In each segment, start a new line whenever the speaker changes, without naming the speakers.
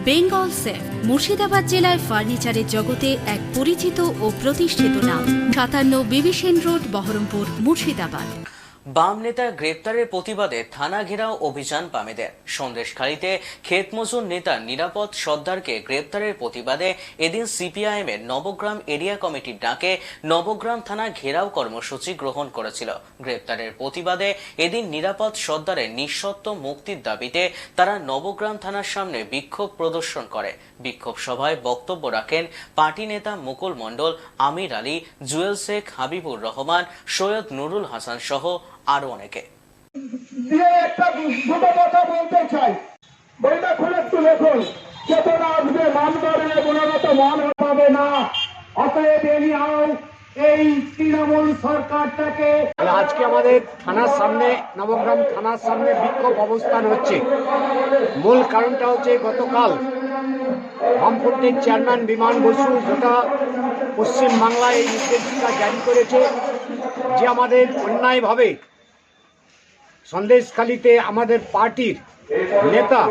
Bengal safe Murshidabad জেলায় ফার্নিচারের জগতে এক পরিচিত ও প্রতিষ্ঠিত নাম। 57 বিবি সেন রোড, বহরমপুর, মুর্শিদাবাদ।
বাম নেতার গ্রেপ্তারের প্রতিবাদে থানা ঘেরাও অভিযান বামেদের। সন্দেশখালীতে ক্ষেতমজুর নেতা নিরাপদ সর্দারকে গ্রেপ্তারের প্রতিবাদে এদিন সিপিআইএম এর নবগ্রাম এরিয়া কমিটির ডাকে নবগ্রাম থানা ঘেরাও কর্মসূচি গ্রহণ করেছিল। গ্রেপ্তারের প্রতিবাদে এদিন নিরাপদ সর্দারের নিঃশর্ত মুক্তির দাবিতে তারা নবগ্রাম থানার সামনে বিক্ষোভ প্রদর্শন করে। বিক্ষোভ সভায় বক্তব্য রাখেন পার্টি নেতা মুকুল মণ্ডল, আমির আলী, জুয়েল শেখ, হাবিবুর রহমান, সৈয়দ নুরুল হাসান সহ আরো অনেকে।
দুটো কথা বলতে চাই, বইটা খুলে একটু দেখুন। চেতনা আসবে, মান করবে, গুণগত মান পাবে না। অতএব এই তৃণমূল সরকারটাকে
আজকে আমাদের থানার সামনে, নবগ্রাম থানার সামনে বিক্ষোভ অবস্থান হচ্ছে। মূল কারণটা হচ্ছে গতকাল বামফ্রন্টের চেয়ারম্যান বিমান বসু গোটা পশ্চিমবাংলায় এই নির্দেশিকা জারি করেছে যে আমাদের অন্যায়ভাবে সন্দেশখালীতে আমাদের পার্টির নেতা।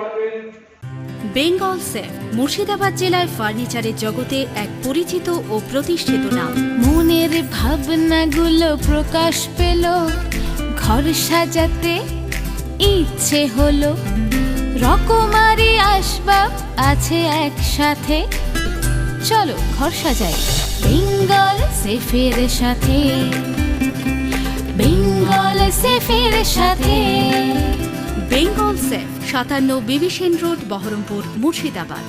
বেঙ্গল সেফ মুর্শিদাবাদ জেলায় ফার্নিচারের জগতে এক পরিচিত ও প্রতিষ্ঠিত নাম।
মনের ভাবনাগুলো প্রকাশ পেল, ঘর সাজাতে ইচ্ছে হলো, রকমারি আসবাব আছে একসাথে, চলো ঘর সাজাই বেঙ্গল সেফের সাথে, বেঙ্গল সেফের সাথে।
বেঙ্গল সেফ 57 বিবি সেন রোড, বহরমপুর, মুর্শিদাবাদ।